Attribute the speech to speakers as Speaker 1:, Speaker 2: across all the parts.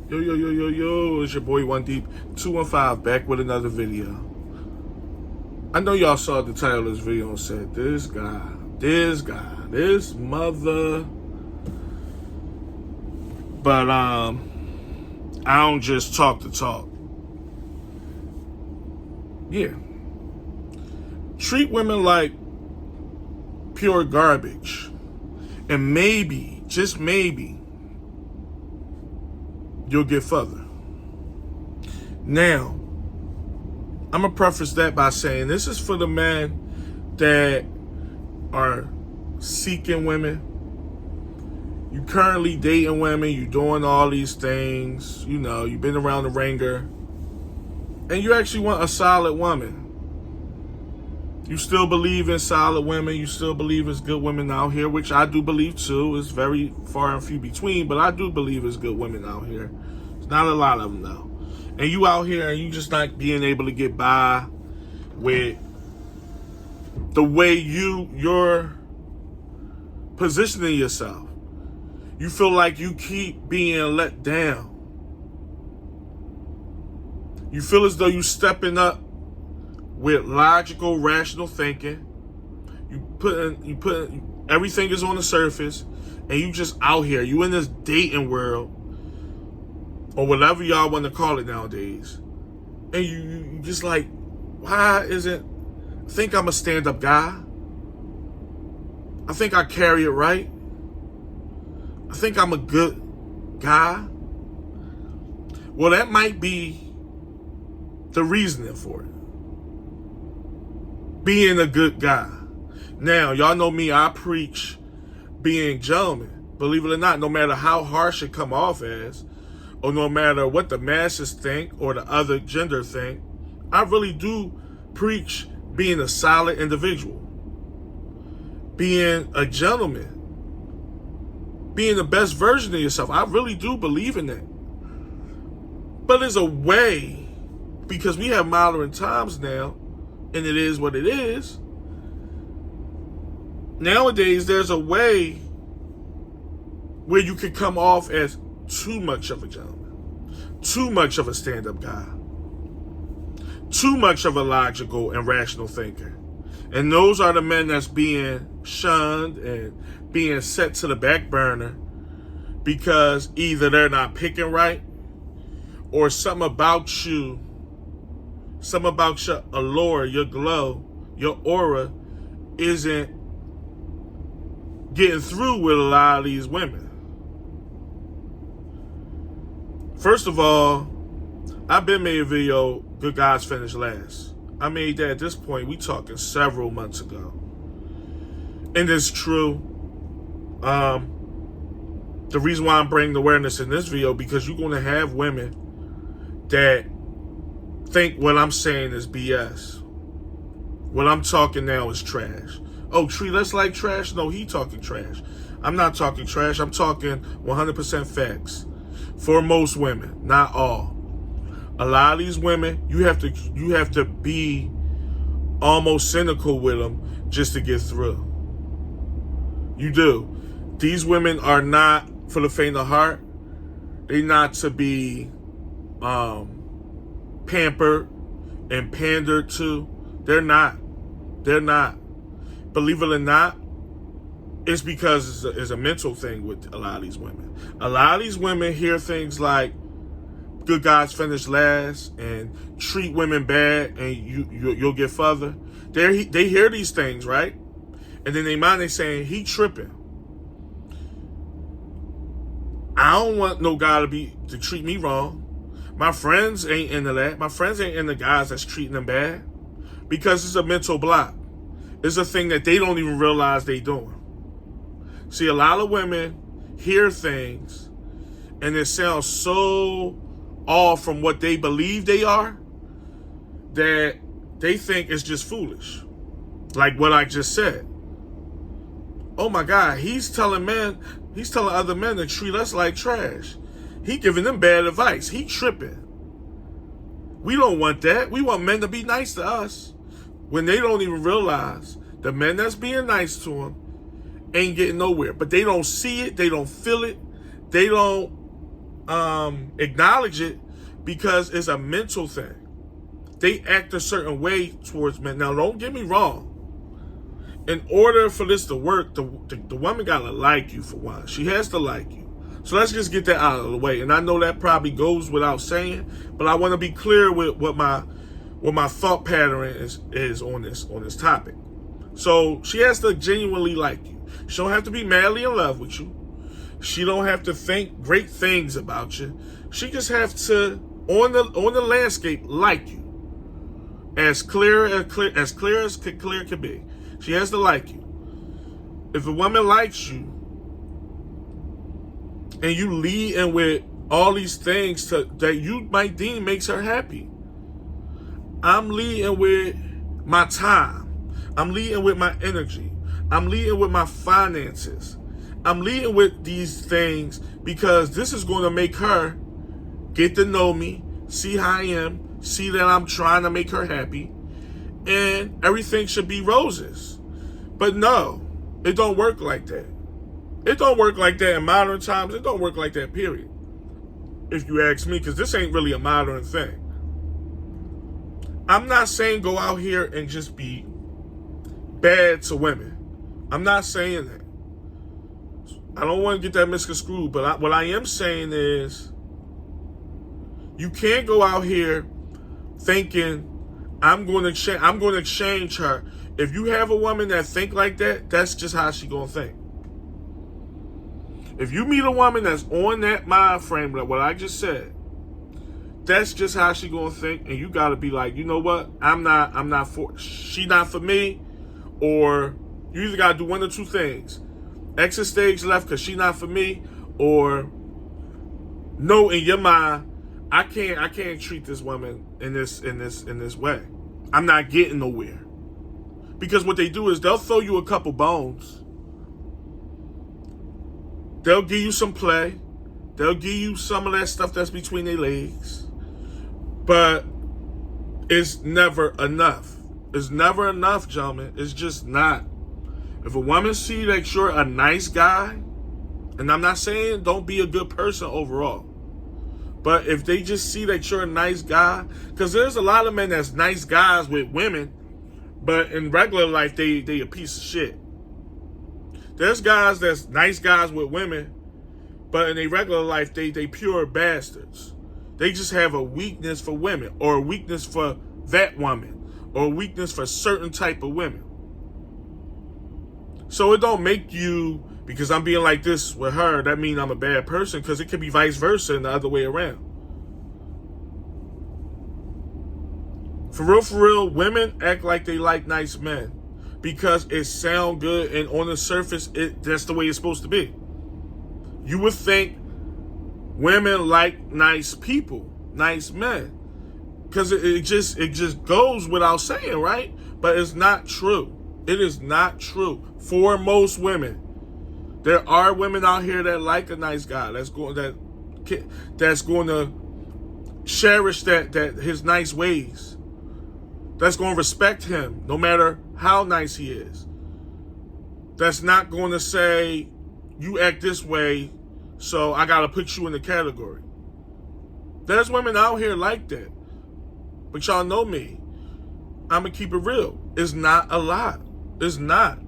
Speaker 1: Yo, it's your boy One Deep 215 back with another video. I know y'all saw the title of this video and said, this mother. But I don't just talk the talk. Yeah. Treat women like pure garbage. And maybe, just maybe, you'll get further. Now, I'm going to preface that by saying this is for the men that are seeking women. You currently dating women. You doing all these things. You know, you've been around the ringer. And you actually want a solid woman. You still believe in solid women. You still believe there's good women out here, which I do believe too. It's very far and few between, but I do believe there's good women out here. There's not a lot of them though. And you out here and you just not being able to get by with the way you're positioning yourself. You feel like you keep being let down. You feel as though you stepping up with logical, rational thinking. You put everything is on the surface, and you just out here. You in this dating world, or whatever y'all want to call it nowadays, and you just like, why isn't? I think I'm a stand-up guy. I think I carry it right. I think I'm a good guy. Well, that might be the reasoning for it. Being a good guy. Now, y'all know me, I preach being gentlemen. Believe it or not, no matter how harsh it come off as, or no matter what the masses think or the other gender think, I really do preach being a solid individual. Being a gentleman. Being the best version of yourself. I really do believe in that. But there's a way, because we have modern times now, and it is what it is. Nowadays, there's a way where you can come off as too much of a gentleman, too much of a stand-up guy, too much of a logical and rational thinker. And those are the men that's being shunned and being set to the back burner because either they're not picking right or something about you, something about your allure, your glow, your aura isn't getting through with a lot of these women. First of all, I've been made a video, Good Guys Finish Last. I made that at this point, we talking several months ago. And it's true. The reason why I'm bringing awareness in this video, because you're going to have women that think what I'm saying is BS. What I'm talking now is trash. Oh, treat us like trash? No, he talking trash. I'm not talking trash. I'm talking 100% facts. For most women, not all. A lot of these women, you have to be almost cynical with them just to get through. You do. These women are not for the faint of heart. They're not to be pampered and pandered to. They're not. Believe it or not, it's because it's a mental thing with a lot of these women. A lot of these women hear things like good guys finish last and treat women bad and you'll get further. They hear these things, right? And then they mind they saying, he tripping. I don't want no guy to treat me wrong. My friends ain't into that. My friends ain't into guys that's treating them bad because it's a mental block. It's a thing that they don't even realize they doing. See, a lot of women hear things and it sounds so off from what they believe they are that they think it's just foolish. Like what I just said. Oh my God, he's telling other men to treat us like trash. He giving them bad advice. He tripping. We don't want that. We want men to be nice to us when they don't even realize the men that's being nice to them ain't getting nowhere. But they don't see it. They don't feel it. They don't acknowledge it because it's a mental thing. They act a certain way towards men. Now, don't get me wrong. In order for this to work, the woman gotta like you for one. She has to like you. So let's just get that out of the way. And I know that probably goes without saying, but I want to be clear with what my thought pattern is on this topic. So she has to genuinely like you. She don't have to be madly in love with you. She don't have to think great things about you. She just have to on the landscape like you. As clear as clear can be. She has to like you. If a woman likes you and you lead in with all these things that you might deem makes her happy, I'm leading with my time. I'm leading with my energy. I'm leading with my finances. I'm leading with these things because this is going to make her get to know me, see how I am, see that I'm trying to make her happy, and everything should be roses. But no, it don't work like that. It don't work like that in modern times. It don't work like that, period. If you ask me, because this ain't really a modern thing. I'm not saying go out here and just be bad to women. I'm not saying that. I don't want to get that misconstrued, but what I am saying is you can't go out here thinking I'm going to exchange her. If you have a woman that think like that, that's just how she going to think. If you meet a woman that's on that mind frame, like what I just said, that's just how she going to think, and you got to be like, you know what? She not for me, or you either got to do one or two things. Exit stage left because she not for me, or no, in your mind, I can't treat this woman in this way. I'm not getting nowhere. Because what they do is they'll throw you a couple bones. They'll give you some play. They'll give you some of that stuff that's between their legs. But it's never enough. It's never enough, gentlemen. It's just not. If a woman see that you're a nice guy, and I'm not saying don't be a good person overall, but if they just see that you're a nice guy, because there's a lot of men that's nice guys with women, but in regular life, they a piece of shit. There's guys that's nice guys with women, but in their regular life, they pure bastards. They just have a weakness for women, or a weakness for that woman, or a weakness for certain type of women. So it don't make you, because I'm being like this with her, that mean I'm a bad person, because it could be vice versa and the other way around. For real, women act like they like nice men because it sound good, and on the surface, that's the way it's supposed to be. You would think women like nice people, nice men, because it just goes without saying, right? But it's not true. It is not true for most women. There are women out here that like a nice guy that's going to cherish that his nice ways. That's going to respect him no matter how nice he is. That's not going to say, you act this way, so I got to put you in the category. There's women out here like that. But y'all know me. I'm going to keep it real. It's not a lot. It's not.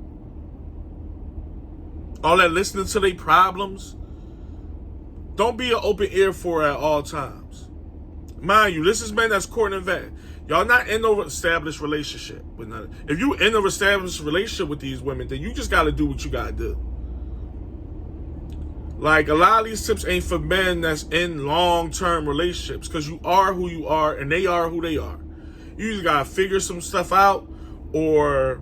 Speaker 1: All that listening to their problems, don't be an open ear for it at all times. Mind you, this is men that's courting and vetting. Y'all not in no established relationship with none. If you in a established relationship with these women, then you just got to do what you got to do. Like, a lot of these tips ain't for men that's in long-term relationships, because you are who you are and they are who they are. You either got to figure some stuff out, or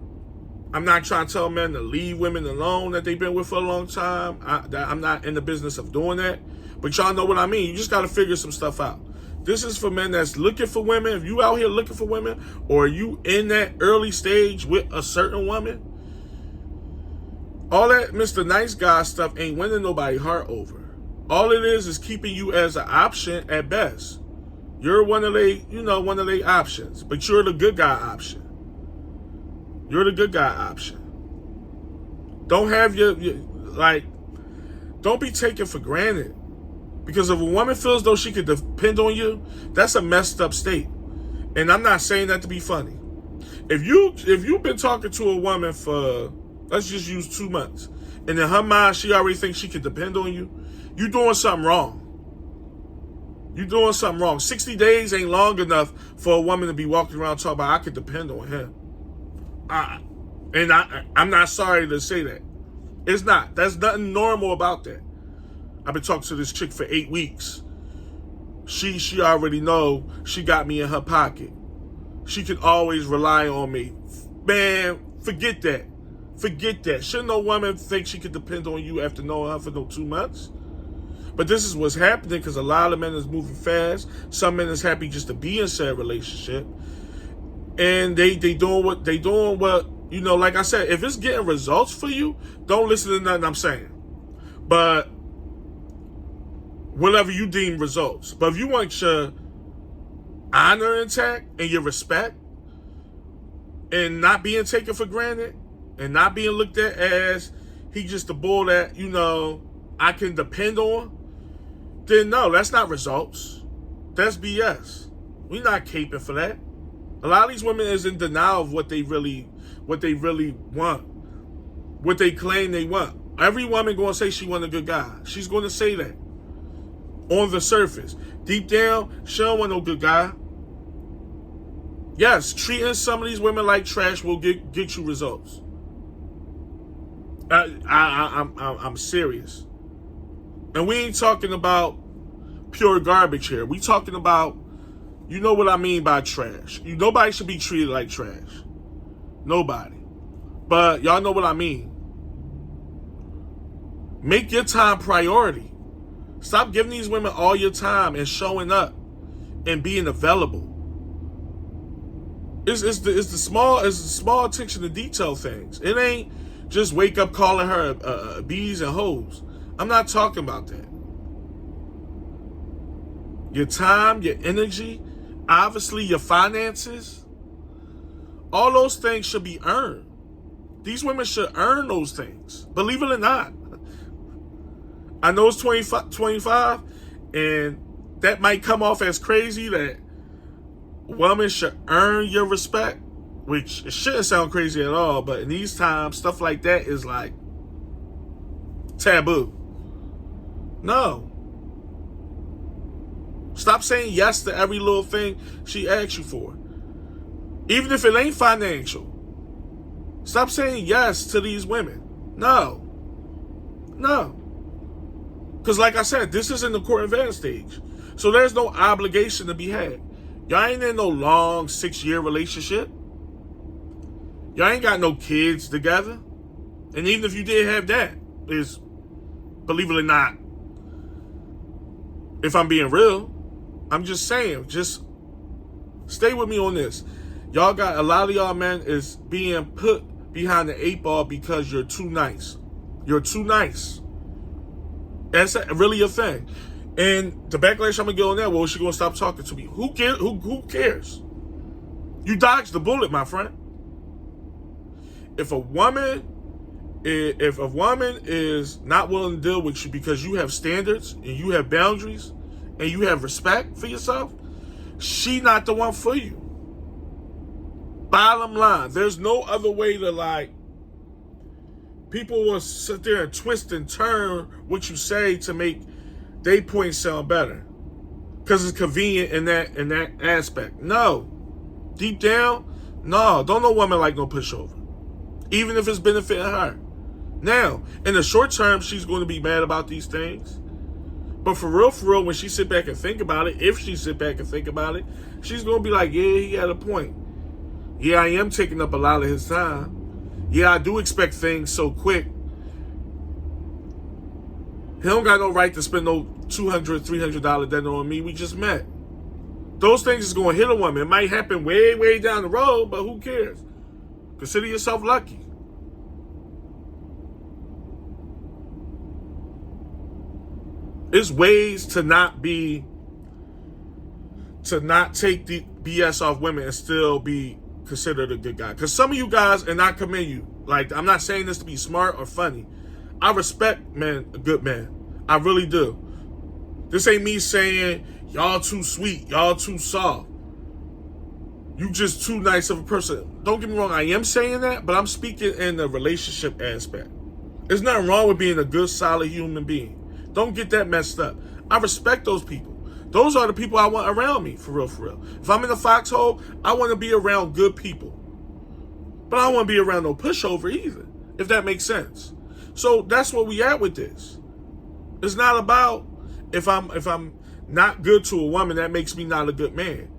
Speaker 1: I'm not trying to tell men to leave women alone that they've been with for a long time. I'm not in the business of doing that. But y'all know what I mean. You just got to figure some stuff out. This is for men that's looking for women. If you out here looking for women, or you in that early stage with a certain woman, all that Mr. Nice Guy stuff ain't winning nobody's heart over. All it is keeping you as an option at best. You're one of their options, but you're the good guy option. You're the good guy option. Don't have don't be taken for granted. Because if a woman feels though she could depend on you, that's a messed up state. And I'm not saying that to be funny. If you've been talking to a woman for, let's just use 2 months, and in her mind she already thinks she can depend on you, you're doing something wrong. You're doing something wrong. 60 days ain't long enough for a woman to be walking around talking about I could depend on him. I'm not sorry to say that. It's not. There's nothing normal about that. I've been talking to this chick for 8 weeks. She already know she got me in her pocket. She can always rely on me. Man, forget that. Forget that. Shouldn't no woman think she could depend on you after knowing her for no 2 months? But this is what's happening because a lot of men is moving fast. Some men is happy just to be in said relationship. And they doing what, you know, like I said, if it's getting results for you, don't listen to nothing I'm saying. But whatever you deem results. But if you want your honor intact and your respect and not being taken for granted and not being looked at as he just a bull that, you know, I can depend on, then no, that's not results. That's BS. We're not caping for that. A lot of these women is in denial of what they really want, what they claim they want. Every woman going to say she want a good guy. She's going to say that on the surface. Deep down, she don't want no good guy. Yes, treating some of these women like trash will get you results. I'm serious. And we ain't talking about pure garbage here. We talking about, you know what I mean by trash. Nobody should be treated like trash. Nobody. But y'all know what I mean. Make your time priority. Stop giving these women all your time and showing up and being available. It's the small attention to detail things. It ain't just wake up calling her bees and hoes. I'm not talking about that. Your time, your energy, obviously your finances, all those things should be earned. These women should earn those things. Believe it or not. I know it's 25, and that might come off as crazy that women should earn your respect, which it shouldn't sound crazy at all, but in these times, stuff like that is like taboo. No. Stop saying yes to every little thing she asks you for. Even if it ain't financial. Stop saying yes to these women. No. Because like I said, this is in the court advance stage. So there's no obligation to be had. Y'all ain't in no long 6-year relationship. Y'all ain't got no kids together. And even if you did have that, is, believe it or not, if I'm being real, I'm just saying, just stay with me on this. Y'all got, a lot of y'all men is being put behind the 8 ball because you're too nice. You're too nice. That's really a thing. And the backlash I'm going to get on that, well, is she going to stop talking to me? Who cares? Who cares? You dodged the bullet, my friend. If a woman is not willing to deal with you because you have standards and you have boundaries and you have respect for yourself, she not the one for you. Bottom line, there's no other way to, like, people will sit there and twist and turn what you say to make their point sound better because it's convenient in that aspect. No. Deep down, no. Don't no woman like no pushover. Even if it's benefiting her. Now, in the short term, she's going to be mad about these things. But for real, when she sit back and think about it, if she sit back and think about it, she's going to be like, yeah, he had a point. Yeah, I am taking up a lot of his time. Yeah, I do expect things so quick. He don't got no right to spend no $200, $300 dinner on me. We just met. Those things is going to hit a woman. It might happen way, way down the road, but who cares? Consider yourself lucky. There's ways to not take the BS off women and still be considered a good guy. Because some of you guys, and I commend you, like, I'm not saying this to be smart or funny. I respect men, a good man. I really do. This ain't me saying y'all too sweet, y'all too soft. You just too nice of a person. Don't get me wrong, I am saying that, but I'm speaking in the relationship aspect. There's nothing wrong with being a good, solid human being. Don't get that messed up. I respect those people. Those are the people I want around me, for real, for real. If I'm in a foxhole, I want to be around good people. But I don't want to be around no pushover either, if that makes sense. So that's where we at with this. It's not about if I'm not good to a woman, that makes me not a good man.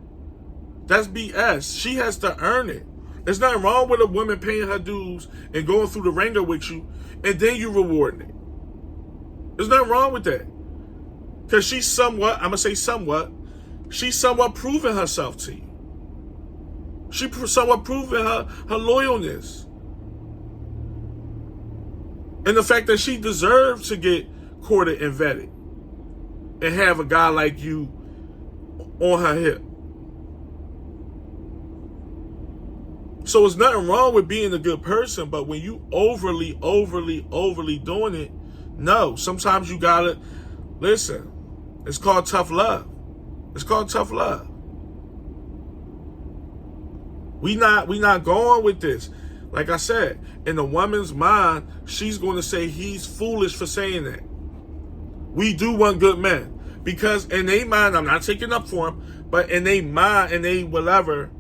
Speaker 1: That's BS. She has to earn it. There's nothing wrong with a woman paying her dues and going through the ringer with you, and then you rewarding it. There's nothing wrong with that. Because she's somewhat, I'm going to say somewhat, she's somewhat proving herself to you. She's somewhat proving her loyalness. And the fact that she deserves to get courted and vetted and have a guy like you on her hip. So it's nothing wrong with being a good person, but when you overly doing it, no. Sometimes you gotta, listen, it's called tough love. It's called tough love. We not going with this. Like I said, in the woman's mind, she's going to say he's foolish for saying that. We do want good men. Because in their mind, I'm not taking up for them, but in their mind, and they whatever,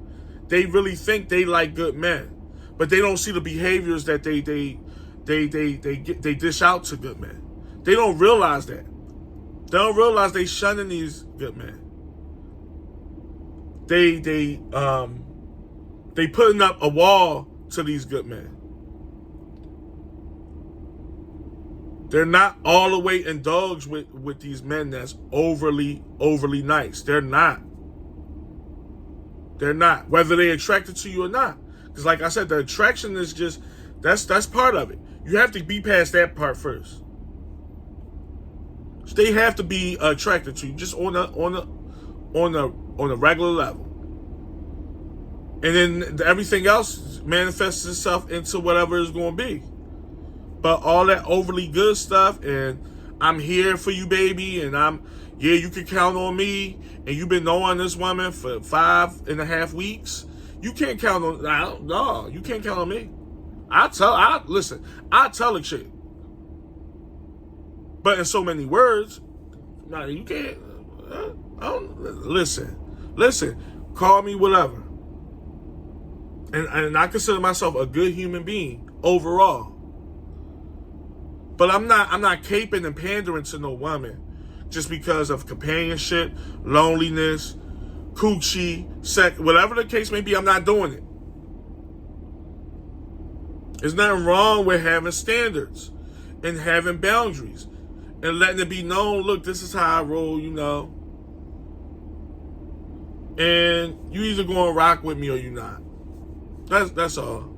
Speaker 1: they really think they like good men, but they don't see the behaviors that they dish out to good men. They don't realize that. They don't realize they shunning these good men. They putting up a wall to these good men. They're not all the way indulged with these men that's overly nice. They're not. They're not, whether they're attracted to you or not. Because like I said, the attraction is just, that's part of it. You have to be past that part first. So they have to be attracted to you just on a regular level. And then everything else manifests itself into whatever it's going to be. But all that overly good stuff, and I'm here for you, baby, and you can count on me, and you've been knowing this woman for 5.5 weeks. You can't count on, no, you can't count on me. I tell a chick. But in so many words, no, you can't. Listen, call me whatever. And I consider myself a good human being overall. But I'm not caping and pandering to no woman just because of companionship, loneliness, coochie, sex, whatever the case may be. I'm not doing it. There's nothing wrong with having standards and having boundaries and letting it be known, look, this is how I roll, you know. And you either going to rock with me or you not. That's all.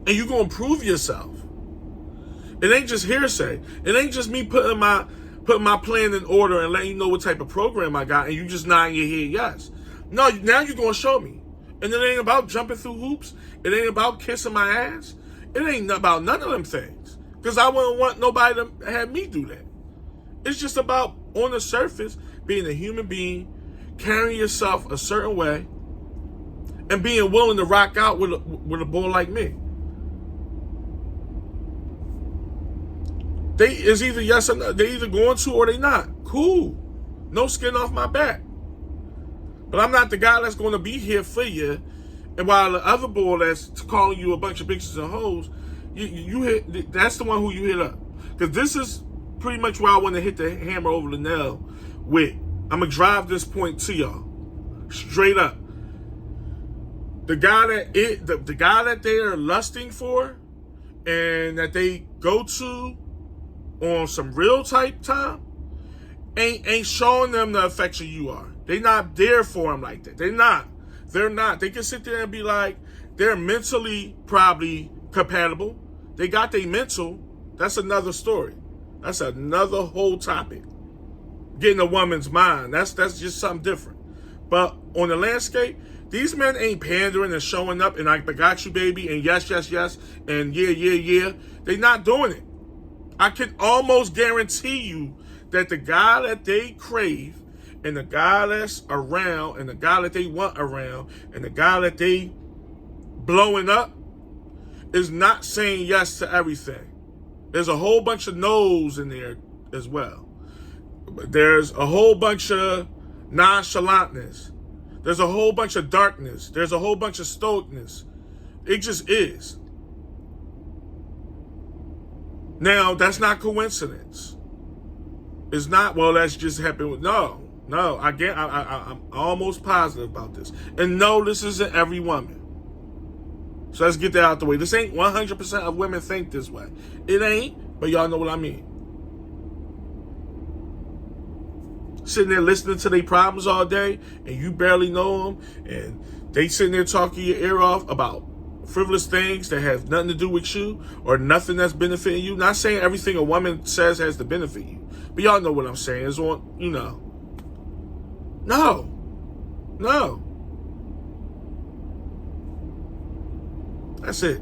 Speaker 1: And you going to prove yourself. It ain't just hearsay. It ain't just me putting my plan in order and letting you know what type of program I got and you just nodding your head yes. No, now you're going to show me. And it ain't about jumping through hoops. It ain't about kissing my ass. It ain't about none of them things. Because I wouldn't want nobody to have me do that. It's just about, on the surface, being a human being, carrying yourself a certain way, and being willing to rock out with a boy like me. They is either yes or no. They either going to or they not. Cool. No skin off my back. But I'm not the guy that's going to be here for you. And while the other boy that's calling you a bunch of bitches and hoes, you hit. That's the one who you hit up. Because this is pretty much where I want to hit the hammer over the nail with. I'm going to drive this point to y'all. Straight up. The guy that they are lusting for and that they go to on some real type time ain't showing them the affection you are. They not there for them like that. They're not. They can sit there and be like, they're mentally probably compatible. They got their mental. That's another story. That's another whole topic. Getting a woman's mind. That's just something different. But on the landscape, these men ain't pandering and showing up and I got you, baby, and yes, and yeah. They not doing it. I can almost guarantee you that the guy that they crave and the guy that's around and the guy that they want around and the guy that they blowing up is not saying yes to everything. There's a whole bunch of no's in there as well. There's a whole bunch of nonchalantness. There's a whole bunch of darkness. There's a whole bunch of stoicness. It just is. Now, that's not coincidence. It's not, well, that's just happened. No, I'm almost positive about this. And no, this isn't every woman. So let's get that out the way. This ain't 100% of women think this way. It ain't, but y'all know what I mean. Sitting there listening to their problems all day, and you barely know them, and they sitting there talking your ear off about frivolous things that have nothing to do with you or nothing that's benefiting you. Not saying everything a woman says has to benefit you, but y'all know what I'm saying. It's on, No. That's it.